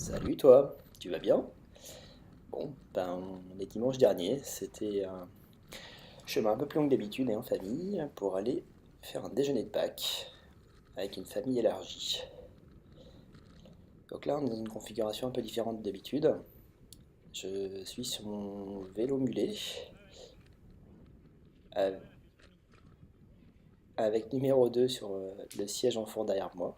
Salut toi, tu vas bien? Bon, ben on est dimanche dernier, c'était un chemin un peu plus long que d'habitude et en famille pour aller faire un déjeuner de Pâques avec une famille élargie. Donc là on est dans une configuration un peu différente d'habitude. Je suis sur mon vélo mulet av- avec numéro 2 sur le siège enfant derrière moi.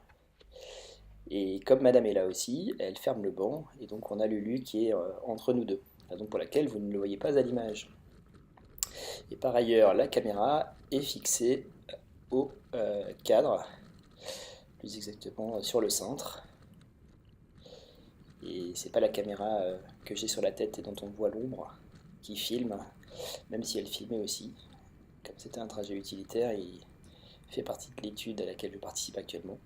Et comme madame est là aussi, elle ferme le banc et donc on a Lulu qui est entre nous deux. Raison pour laquelle vous ne le voyez pas à l'image. Et par ailleurs, la caméra est fixée au cadre, plus exactement sur le cintre. Et c'est pas la caméra que j'ai sur la tête et dont on voit l'ombre qui filme, même si elle filmait aussi. Comme c'était un trajet utilitaire, il fait partie de l'étude à laquelle je participe actuellement.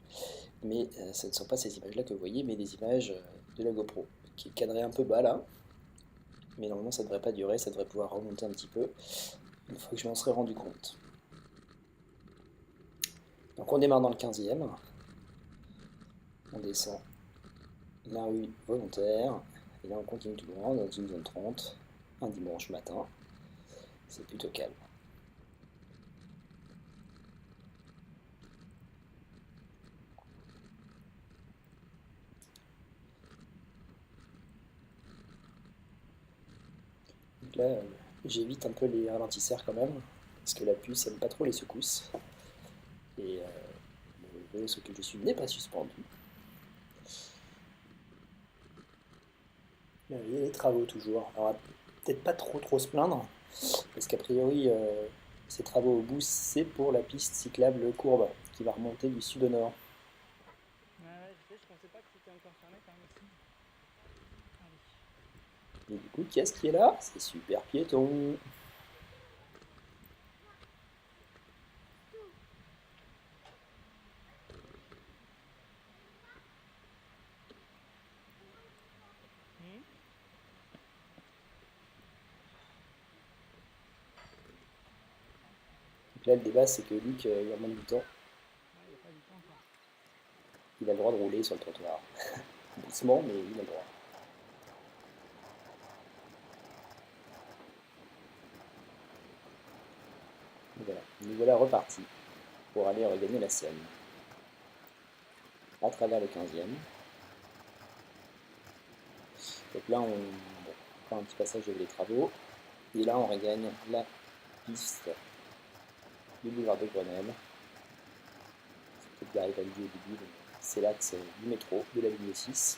Mais ce ne sont pas ces images-là que vous voyez, mais des images de la GoPro, qui est cadrée un peu bas là. Mais normalement ça ne devrait pas durer, ça devrait pouvoir remonter un petit peu, une fois que je m'en serai rendu compte. Donc on démarre dans le 15e, on descend la rue Volontaire, et là on continue tout droit dans une zone 30, un dimanche matin, c'est plutôt calme. Donc là, j'évite un peu les ralentisseurs quand même, parce que la puce aime pas trop les secousses, et le vélo sur lequel je suis n'est pas suspendu. Il y a des travaux toujours, alors peut-être pas trop se plaindre, parce qu'a priori, ces travaux au bout, c'est pour la piste cyclable courbe, qui va remonter du sud au nord. Ouais, je sais, je pensais pas que c'était encore fermé par ici. Allez. Et du coup, qu'est-ce qui est là? C'est super piéton. Hmm. Donc là, le débat, c'est que Luc, il remonte du temps. Ouais, il n'y a pas du temps encore. Il a le droit de rouler sur le trottoir. Doucement, mais il a le droit. Et voilà, nous voilà repartis pour aller regagner la Seine, à travers le 15e. Donc là, bon, on fait un petit passage over les travaux, et là, on regagne la piste du boulevard de Grenelle. C'est peut-être Gary Valdi au début, c'est l'axe du métro de la ligne 6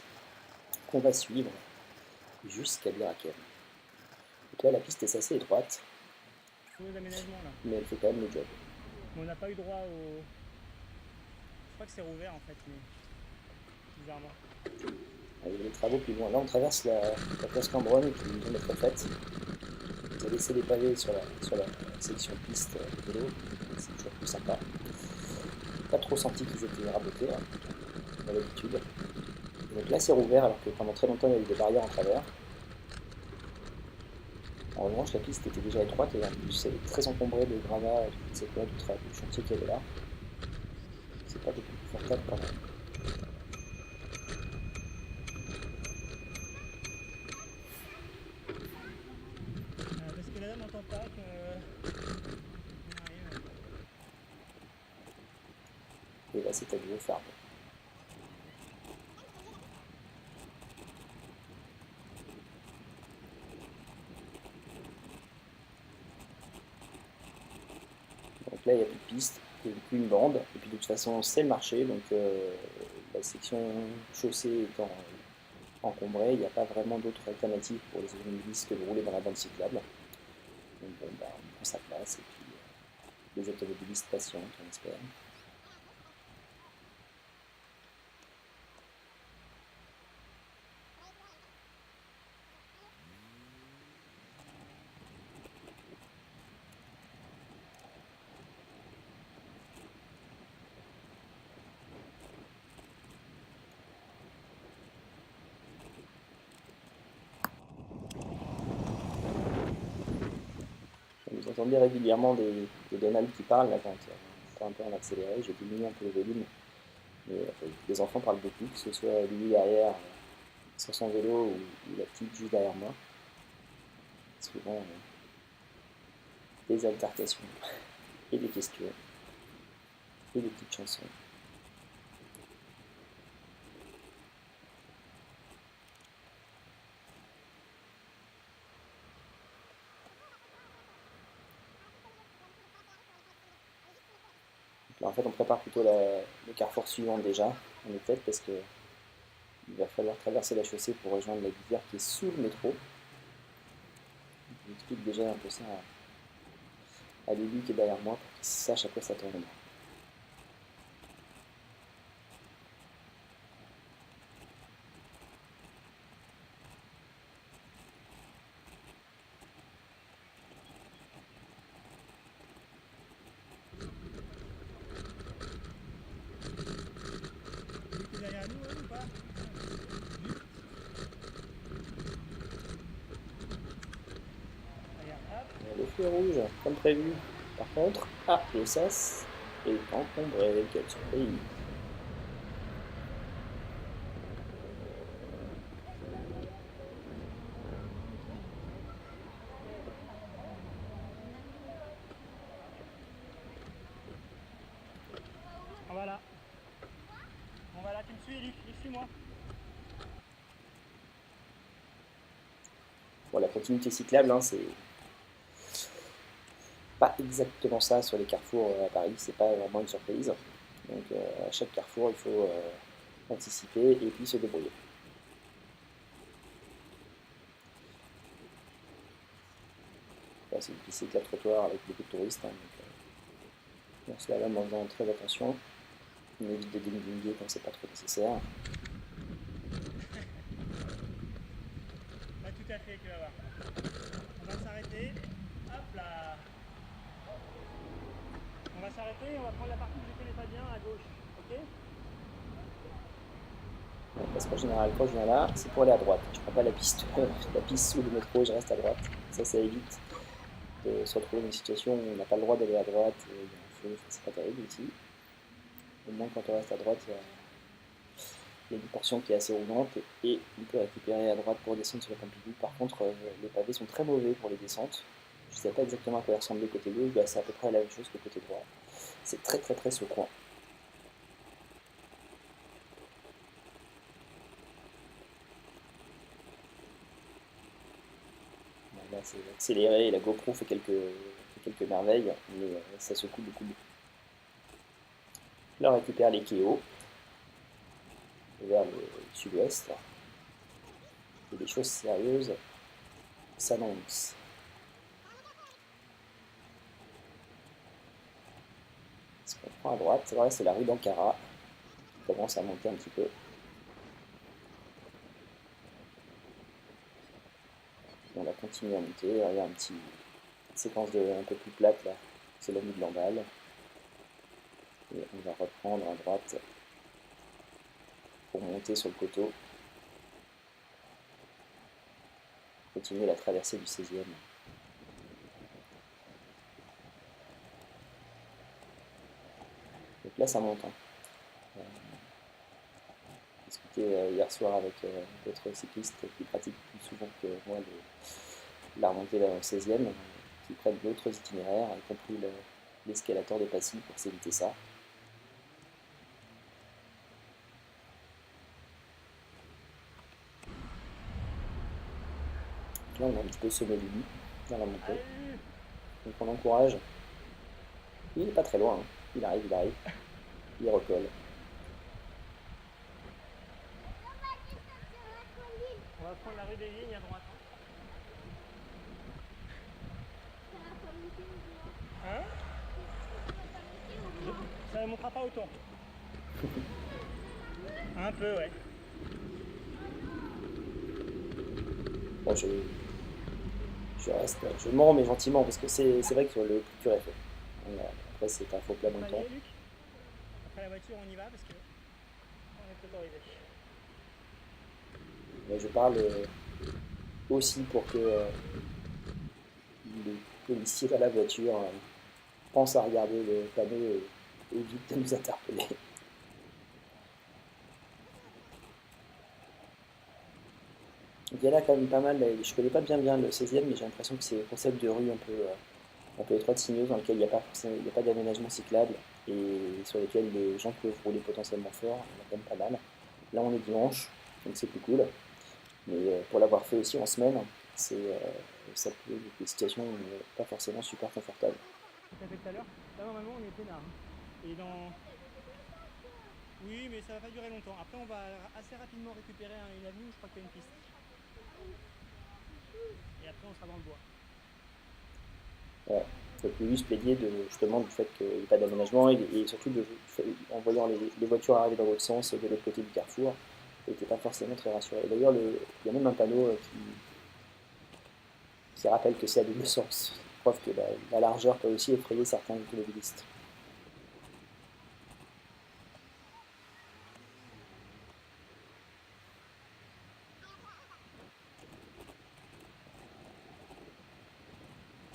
qu'on va suivre jusqu'à Birakem. Donc là, la piste est assez étroite, Nouveaux aménagements là. mais elle fait quand même le job. Mais on n'a pas eu droit au. Je crois que c'est rouvert en fait, mais bizarrement. Il y a des travaux plus loin. Là, on traverse la place Cambronne, qui est une zone de fête. Ils ont laissé des pavés sur la section piste vélo, c'est toujours plus sympa. Pas trop senti qu'ils étaient rabotés, hein, comme d'habitude. Donc là, c'est rouvert alors que pendant très longtemps, il y avait des barrières en travers. En revanche, la piste était déjà étroite et en plus, elle est très encombrée de gravats, je ne sais quoi, du chantier qu'il y avait là. C'est pas beaucoup plus confortable quand même. Parce que la dame n'entend pas qu'on arrive. Et là, c'est à nouveau fermé. Donc là, il n'y a plus de piste, il n'y a plus une bande. Et puis de toute façon, c'est le marché, donc la section chaussée étant encombrée, il n'y a pas vraiment d'autre alternative pour les automobilistes que de rouler dans la bande cyclable. Donc bon, bah, on prend sa place et puis les automobilistes patientent, on espère. Vous entendez régulièrement des Donald qui parlent là, quand un peu en accéléré, j'ai diminué un peu le volume, mais les enfants parlent beaucoup, que ce soit lui derrière sur son vélo ou la petite juste derrière moi. Souvent des altercations et des questions et des petites chansons. Là, en fait, on prépare plutôt le carrefour suivant déjà en tête parce que il va falloir traverser la chaussée pour rejoindre la lisière qui est sous le métro. J'explique déjà un peu ça à Lily qui est derrière moi pour qu'il sache à quoi s'attendre. C'est derrière nous, ou pas? Regarde, hop. Le feu rouge, comme prévu. Par contre, le sas est encombré. Quelle surprise! On va là. On va là, tu me suis, Elif, suis-moi. Bon, la continuité cyclable, hein, c'est pas exactement ça sur les carrefours à Paris, c'est pas vraiment une surprise. Donc à chaque carrefour, il faut anticiper et puis se débrouiller. Là, c'est une piste cyclable trottoir avec beaucoup de touristes, hein, donc on se lave en faisant très attention. On évite de déglinguer quand c'est pas trop nécessaire. Pas tout à fait, tu vas voir. On va s'arrêter. Hop là. On va s'arrêter et on va prendre la partie que je connais pas bien à gauche. Ok? Parce qu'en général, quand je viens là, c'est pour aller à droite. Je prends pas la piste, la piste sous le métro, je reste à droite. Ça évite de se retrouver dans une situation où on n'a pas le droit d'aller à droite, il y a un feu, c'est pas terrible ici. Au moins, quand on reste à droite, il y a une portion qui est assez roulante et on peut récupérer à droite pour descendre sur la Pompidou. Par contre, les pavés sont très mauvais pour les descentes. Je ne sais pas exactement à quoi ressemble le côté gauche, bah, c'est à peu près la même chose que le côté droit. C'est très secouant. Là, c'est accéléré et la GoPro fait quelques merveilles, mais ça secoue beaucoup. Là, on récupère les Kéo vers le sud-ouest. Et des choses sérieuses s'annoncent. Ce qu'on prend à droite, c'est la rue d'Ankara qui commence à monter un petit peu. On va continuer à monter. Il y a une séquence un peu plus plate là, c'est la nuit de Lamballe. Et on va reprendre à droite pour monter sur le coteau. Continuer la traversée du 16e. Donc là, ça monte. J'ai discuté hier soir avec d'autres cyclistes qui pratiquent plus souvent que moi la remontée au 16e, qui prennent d'autres itinéraires, y compris l'escalator de Passy pour s'éviter ça. Là, on a un petit peu semé Lily dans la montée. Donc on encourage. Il n'est pas très loin, hein. Il arrive. Il recolle. On va prendre la rue des Vignes à droite. Hein? Ça ne montera pas autant. Un peu, ouais. Bon, je reste, je mens mais gentiment parce que c'est vrai que le culture est fait. Après, c'est un faux plat montant. Après la voiture, on y va parce que on est autorisé. Mais je parle aussi pour que les policiers dans la voiture pensent à regarder le panneau et évitent de nous interpeller. Il y en a quand même pas mal, je connais pas bien le 16e, mais j'ai l'impression que c'est le concept de rue un peu étroite, sinueuse, dans lequel il n'y a pas forcément, il y a pas d'aménagement cyclable et sur lesquels les gens peuvent rouler potentiellement fort, il y en a quand même pas mal. Là on est dimanche, donc c'est plus cool, mais pour l'avoir fait aussi en semaine, ça peut être des situations pas forcément super confortables. Tout à fait tout à l'heure. Là, normalement, on est peinard, hein. Et dans. Oui, mais ça va pas durer longtemps. Après, on va assez rapidement récupérer une avenue où je crois qu'il y a une piste. Et après, on sera dans le bois. Ouais. Donc lui se plaignait justement du fait qu'il n'y ait pas d'aménagement et surtout en voyant les voitures arriver dans l'autre sens de l'autre côté du carrefour, il n'était pas forcément très rassuré. Et d'ailleurs, il y a même un panneau qui rappelle que c'est à double sens, preuve que la largeur peut aussi effrayer certains automobilistes.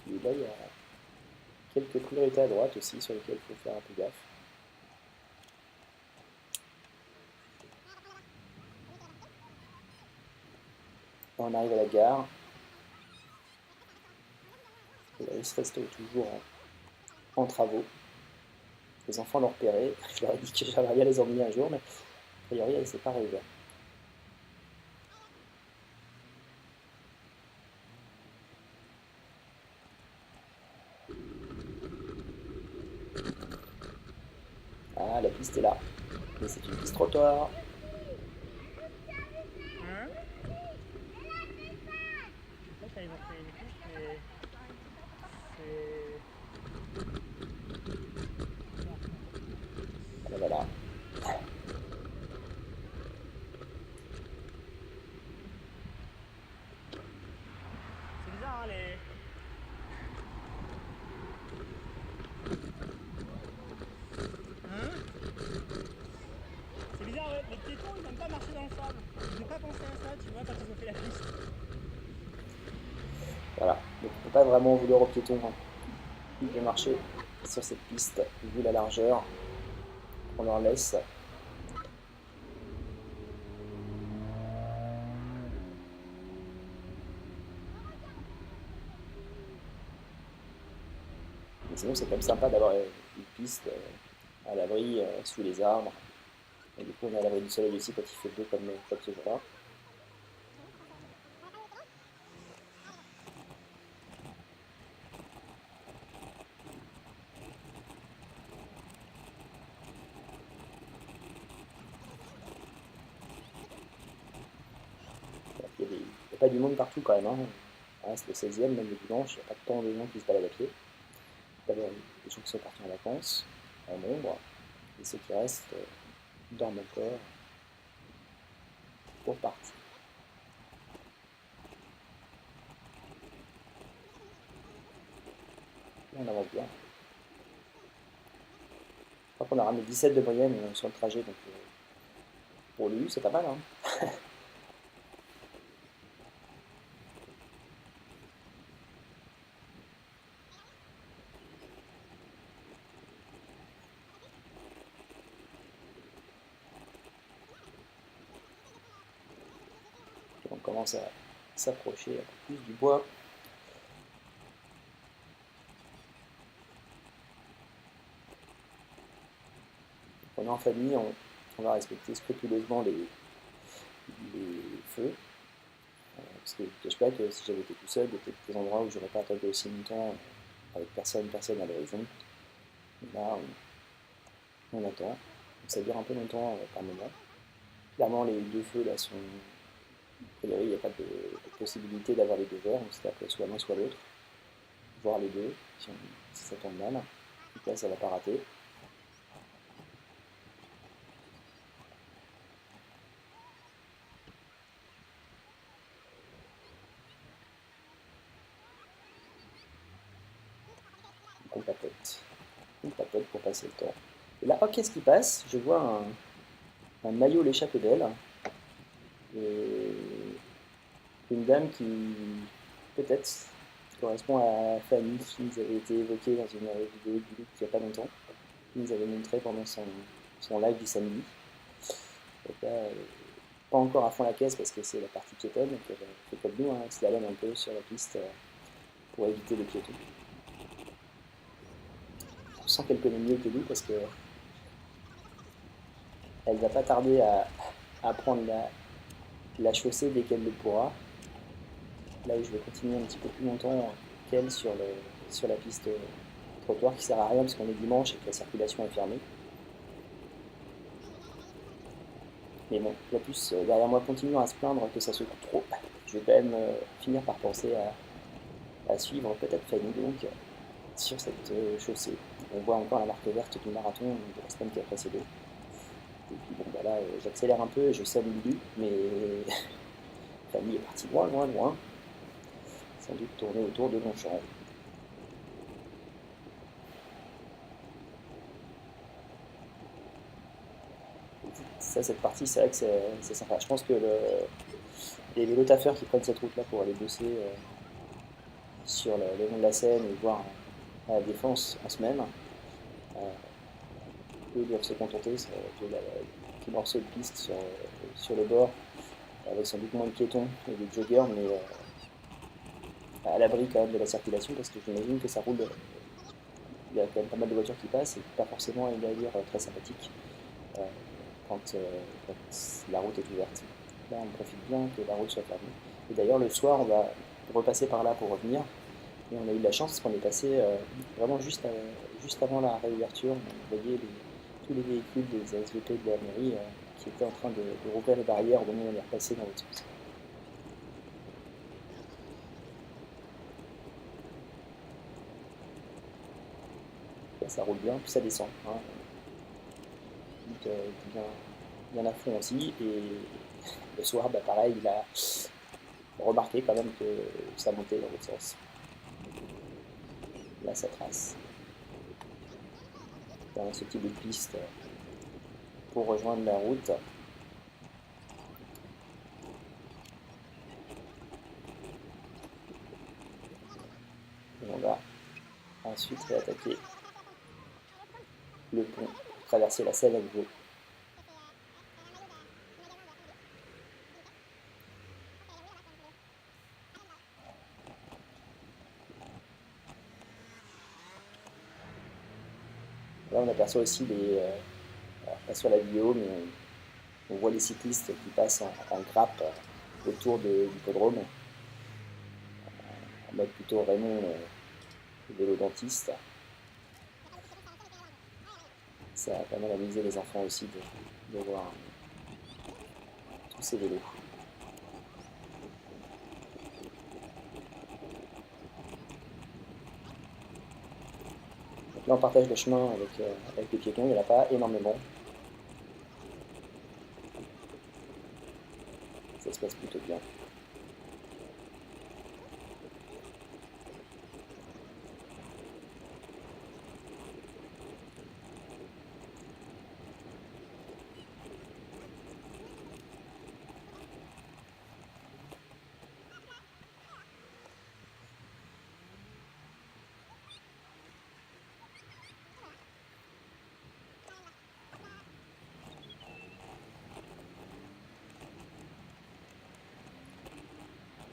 Et là, il y a quelques priorités à droite aussi sur lesquelles il faut faire un peu gaffe. On arrive à la gare, et là, il se reste toujours en travaux. Les enfants l'ont repéré, je leur ai dit que j'aimerais bien les emmener un jour, mais a priori, elle s'est pas arrivée. Ah, la piste est là, mais c'est une piste trottoir. Hein? Je sais pas quand ils ont fait une piste, mais c'est. Voilà, voilà. C'est bizarre, hein, les. Hein? C'est bizarre, ouais. Les piétons, ils n'aiment pas marcher dans le sable. Ils n'ont pas pensé à ça, tu vois, quand ils ont fait la piste. Voilà. Donc on ne peut pas vraiment vouloir aux piétons de marcher sur cette piste, vu la largeur qu'on leur laisse. Mais sinon, c'est quand même sympa d'avoir une piste à l'abri sous les arbres. Et du coup, on est à l'abri du soleil aussi quand il fait beau comme ce jour-là. Il n'y a pas du monde partout quand même, hein. Ah, c'est le 16e, même le dimanche, il n'y a pas tant de gens qui se baladent à pied. D'abord, les gens qui sont partis en vacances, en nombre, et ceux qui restent dorment encore pour partir. Et on avance bien. Je crois qu'on a ramené 17 de moyenne sur le trajet, donc pour lui, c'est pas mal, hein. On commence à s'approcher un peu plus du bois. On est en famille, on va respecter scrupuleusement les feux. Parce que je ne cache pas que si j'avais été tout seul, il y a peut-être des endroits où j'aurais pas attendu aussi longtemps avec personne à l'horizon. Là, on attend. Donc ça dure un peu longtemps par moment. Clairement, les deux feux là sont. A priori, il n'y a pas de possibilité d'avoir les deux verts, donc c'est après soit l'un soit l'autre, voire les deux, si ça tombe mal. Donc là, ça va pas rater. Donc on papote pour passer le temps. Et là, oh, qu'est-ce qui passe? Je vois un maillot l'échappe d'elle. Et une dame qui, peut-être, correspond à Fanny, qui nous avait été évoquée dans une vidéo du Loop il n'y a pas longtemps, qui nous avait montré pendant son live du samedi. Donc là, pas encore à fond la caisse parce que c'est la partie piétonne, donc elle fait comme nous, hein, elle slalom un peu sur la piste pour éviter les piétons. On sent qu'elle connaît mieux que nous parce que elle va pas tarder à prendre la chaussée dès qu'elle le pourra. Là où je vais continuer un petit peu plus longtemps qu'elle sur la piste trottoir qui sert à rien parce qu'on est dimanche et que la circulation est fermée. Mais bon, la puce derrière moi continuant à se plaindre que ça se coupe trop, je vais quand même finir par penser à suivre peut-être Fanny donc sur cette chaussée. On voit encore la marque verte du marathon de la semaine qui a précédé. Et puis bon bah là j'accélère un peu et je salue Lulu, mais Fanny est partie loin, loin, loin. Sans doute tourner autour de Longchamp. Ça, cette partie, c'est vrai que c'est sympa. Je pense que les vélotaffeurs qui prennent cette route-là pour aller bosser sur le long de la Seine ou voir à la Défense en semaine, eux doivent se contenter de petits morceaux de piste sur le bord, avec sans doute moins de piétons et de joggers, mais à l'abri quand même de la circulation, parce que j'imagine que ça roule. Il y a quand même pas mal de voitures qui passent et pas forcément une allure très sympathique quand la route est ouverte. Là, on profite bien que la route soit fermée. Et d'ailleurs, le soir, on va repasser par là pour revenir. Et on a eu de la chance parce qu'on est passé vraiment juste avant la réouverture. On voyait tous les véhicules des ASVP de la mairie qui étaient en train de rouvrir les barrières au moment où on est repassé dans l'autre sens. Là, ça roule bien, puis ça descend. Hein. Donc, bien à fond aussi. Et le soir, bah, pareil, il a remarqué quand même que ça montait dans l'autre sens. Là, ça trace. Dans ce petit bout de piste pour rejoindre la route. Et on va ensuite réattaquer le pont, traverser la Seine à nouveau. Là, on aperçoit aussi pas sur la vidéo, mais on voit les cyclistes qui passent en grappe autour de l'hippodrome, en mode plutôt Raymond, vélo dentiste. Ça a pas mal amusé les enfants aussi de voir tous ces vélos. Donc là, on partage le chemin avec les piétons, il n'y en a pas énormément. Ça se passe plutôt bien.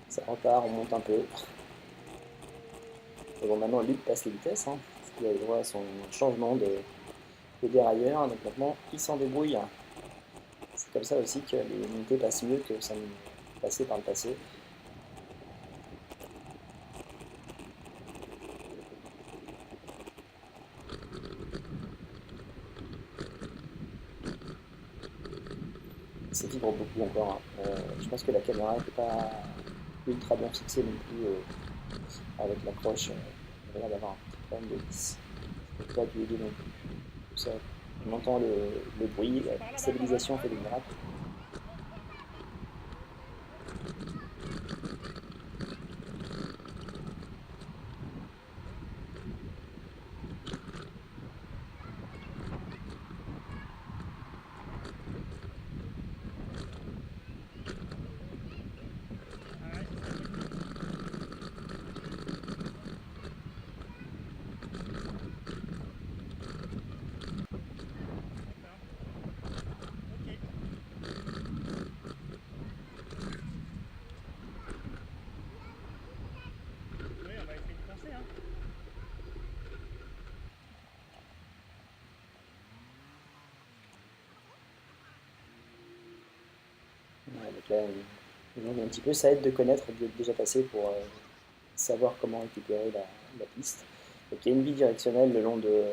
Ça repart, on monte un peu. Et bon, maintenant, Luc passe les vitesses, hein, parce qu'il a eu droit à son changement de dérailleur, donc maintenant, il s'en débrouille. C'est comme ça aussi que les montées passent mieux que ça ne passait par le passé. Ça vibre beaucoup encore. Hein. Je pense que la caméra n'était pas ultra bien fixée non plus avec l'accroche. Il a l'air d'avoir un petit problème de vis. Je ne peux pas lui aider non plus. Tout ça, on entend le bruit, la stabilisation fait des miracles. Donc là, un petit peu, ça aide de connaître, d'être déjà passé pour savoir comment récupérer la piste. Donc il y a une bidirectionnelle le long de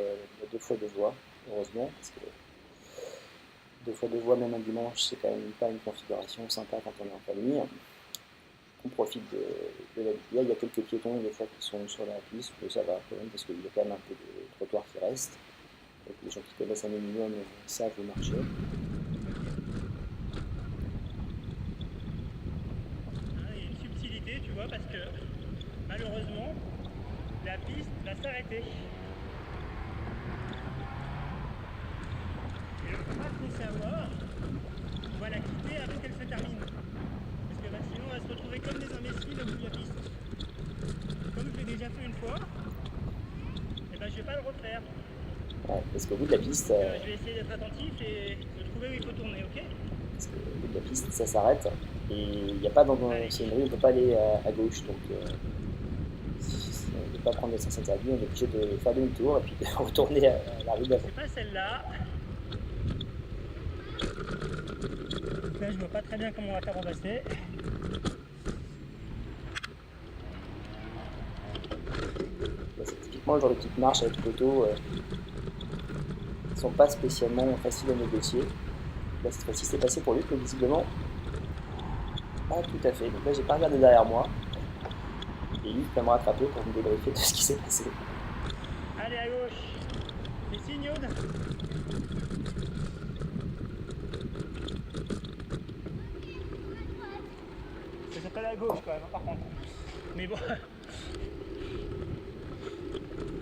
2x2 voies, heureusement, parce que 2x2 voies, même un dimanche, c'est quand même pas une configuration sympa quand on est en famille. On profite de la lumière. Il y a quelques piétons des fois qui sont sur la piste, mais ça va quand même parce qu'il y a quand même un peu de trottoir qui reste. Donc les gens qui connaissent un minimum savent où marcher. Il y a une subtilité, tu vois, parce que malheureusement, la piste va s'arrêter. Et on ne peut pas se laisser avoir. On va la quitter avant qu'elle se termine. Parce que sinon, on va se retrouver comme des imbéciles au bout de la piste. Comme je l'ai déjà fait une fois, et ben je vais pas le refaire. Ouais, parce qu'au bout de la piste, Je vais essayer d'être attentif et de trouver où il faut tourner, ok? parce qu'au bout de la piste, ça s'arrête et il n'y a pas c'est une rue, on ne peut pas aller à gauche, donc si on ne peut pas prendre le sens interdit, on est obligé de faire demi-tour et puis de retourner à la rue d'avant. C'est pas celle-là. Là, je vois pas très bien comment on va faire pour passer. C'est typiquement le genre de petites marches avec poteaux qui ne sont pas spécialement faciles à négocier. Là, cette fois-ci, c'est passé pour lui, mais visiblement, pas tout à fait. Donc là, j'ai pas regardé derrière moi. Et lui peut me rattraper pour me débriefer de ce qui s'est passé. Allez, à gauche. Les signaux. Ça s'appelle à gauche quand même, par contre. Mais bon.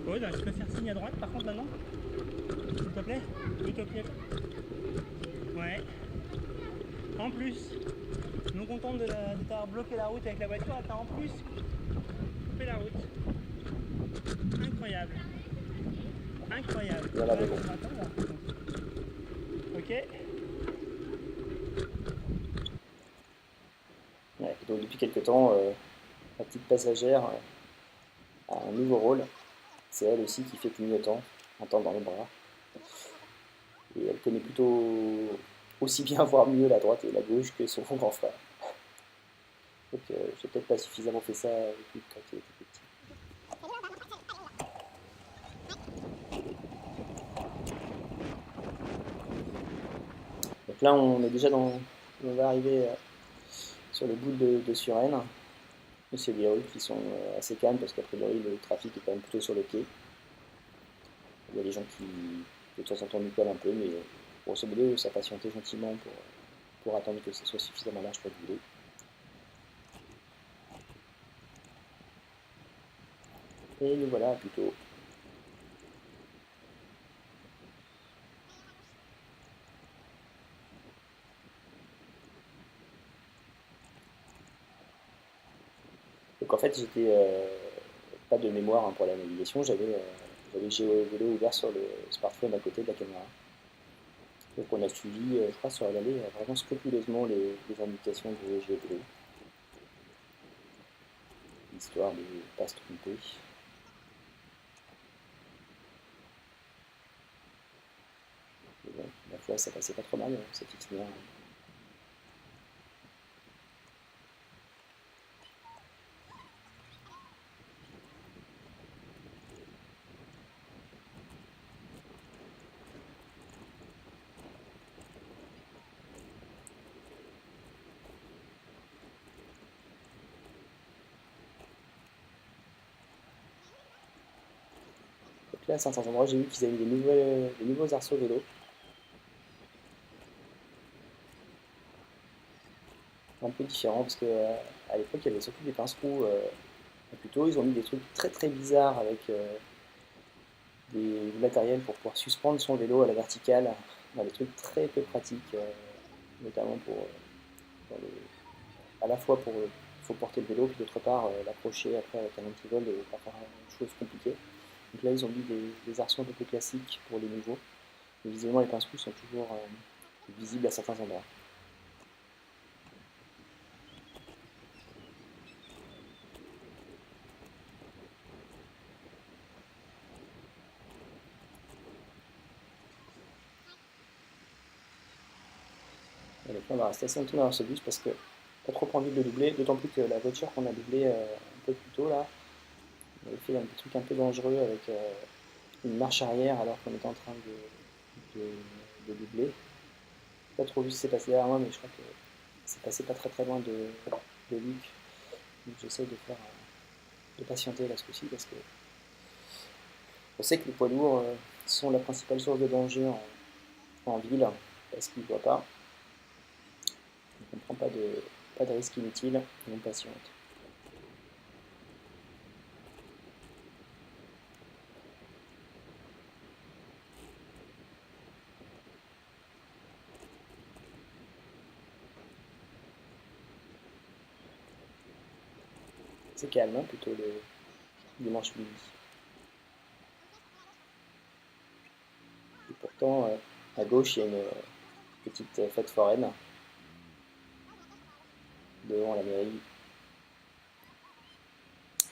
Ouais, je peux faire signe à droite par contre maintenant? S'il te plaît? S'il te plaît. Ouais. En plus, non contente de t'avoir bloqué la route avec la voiture, t'as en plus coupé la route. Incroyable. Incroyable. Voilà, mais bon. Ok. Ouais, donc depuis quelques temps, la petite passagère a un nouveau rôle. C'est elle aussi qui fait clignotant, un temps dans les bras. Et elle connaît plutôt aussi bien, voire mieux, la droite et la gauche que son grand frère. Donc j'ai peut-être pas suffisamment fait ça avec lui quand il était petit. Donc là, on est déjà on va arriver sur le bout de Suresnes. C'est des rues qui sont assez calmes parce qu'a priori le trafic est quand même plutôt sur le quai. Il y a des gens qui de temps en temps nous collent un peu, mais grosso modo ça patientait gentiment pour attendre que ce soit suffisamment large pour le vélo. Et nous voilà plutôt. Donc en fait j'étais pas de mémoire hein, pour la navigation, j'avais GeoVélo ouvert sur le smartphone à côté de la caméra. Donc on a suivi, je crois sur l'allée, vraiment scrupuleusement les indications de GeoVélo, histoire de ne pas se tromper. Et bon, la fois ça passait pas trop mal cet itinéraire. Donc là à certains endroits j'ai vu qu'ils avaient des nouveaux arceaux vélo. Un peu différent parce que à l'époque il y avait surtout des pince-trous plutôt, ils ont mis des trucs très très bizarres avec du matériel pour pouvoir suspendre son vélo à la verticale, des trucs très peu pratiques, notamment dans à la fois pour faut porter le vélo, puis d'autre part l'accrocher après avec un antivol et pas faire une chose compliquée. Donc là ils ont mis des arceaux un peu plus classiques pour les nouveaux, mais visiblement les pince-trous sont toujours visibles à certains endroits. Donc on va rester assez longtemps dans ce bus parce que pas trop envie de le doubler, d'autant plus que la voiture qu'on a doublée un peu plus tôt là, on avait fait un truc un peu dangereux avec une marche arrière alors qu'on était en train de doubler. Pas trop vu ce qui s'est passé derrière moi, mais je crois que c'est passé pas très loin de Luc. Donc j'essaie de patienter là ce coup-ci parce que on sait que les poids lourds sont la principale source de danger en ville parce qu'ils ne voient pas. Donc on ne prend pas de risque inutile et on patiente. C'est calme, hein, plutôt le dimanche midi. Et pourtant, à gauche, il y a une petite fête foraine devant la mairie.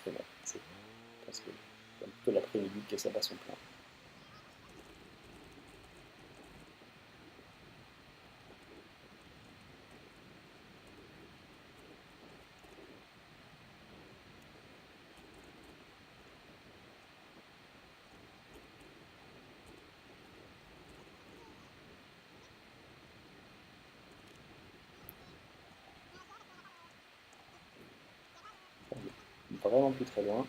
Et bon, je pense que c'est un peu l'après-midi que ça bat son plein. Vraiment plus très loin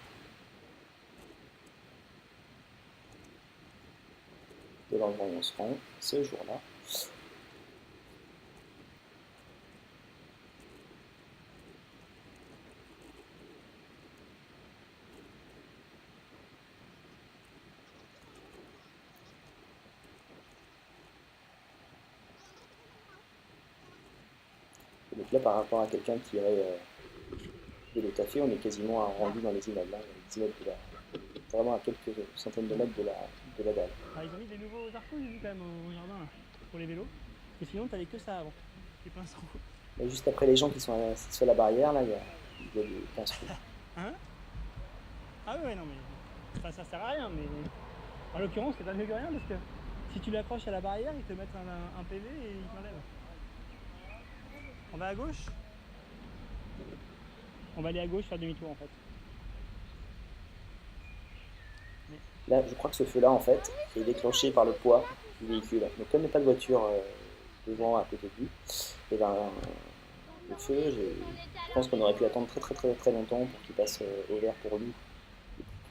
de l'endroit où on se rend ce jour-là. Et donc là, par rapport à quelqu'un qui irait vélo taffer, on est quasiment rendu dans les immeubles, hein, les immeubles vraiment à quelques centaines de mètres de la dalle. Ah, ils ont mis des nouveaux arceaux, j'ai vu quand même au jardin là, pour les vélos. Et sinon, t'avais que ça avant, les pinceaux. Et juste après les gens qui sont assis sur la barrière, là, il y a des pinceaux. Hein? Ah ouais, non mais. Enfin, ça sert à rien, mais. En l'occurrence, c'est pas mieux que rien parce que si tu l'accroches à la barrière, ils te mettent un PV et ils t'enlèvent. On va à gauche? On va aller à gauche faire demi-tour en fait. Là, je crois que ce feu-là, en fait, est déclenché par le poids du véhicule. Donc, comme il n'y a pas de voiture devant à côté de lui, et ben, le feu, je pense qu'on aurait pu attendre très longtemps pour qu'il passe au vert pour nous,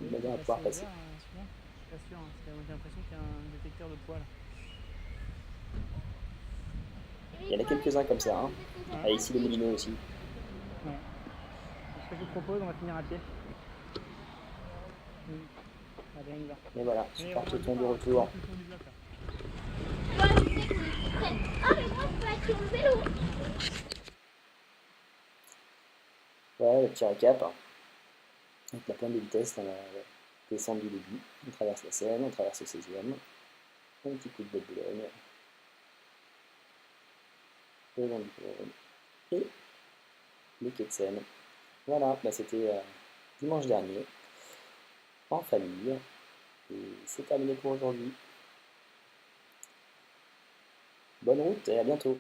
de manière à pouvoir passer. Je suis pas sûr, hein, parce que j'ai l'impression qu'il y a un détecteur de poids là. Il y en a quelques-uns comme ça, hein. Ah, ici, les Moulineaux aussi. Ouais. Ce que je vous propose, on va finir à pied. Allez, on y va. Et voilà, super piéton de retour. Ah, mais moi, je peux être sur le vélo. Voilà, le petit récap. Avec la pleine de vitesse dans la descente du début. On traverse la Seine, on traverse le 16e. Un petit coup de bois de Boulogne. Le long du Rhône. Et le quai de Seine. Voilà, bah c'était dimanche dernier, en famille. Et c'est terminé pour aujourd'hui. Bonne route et à bientôt.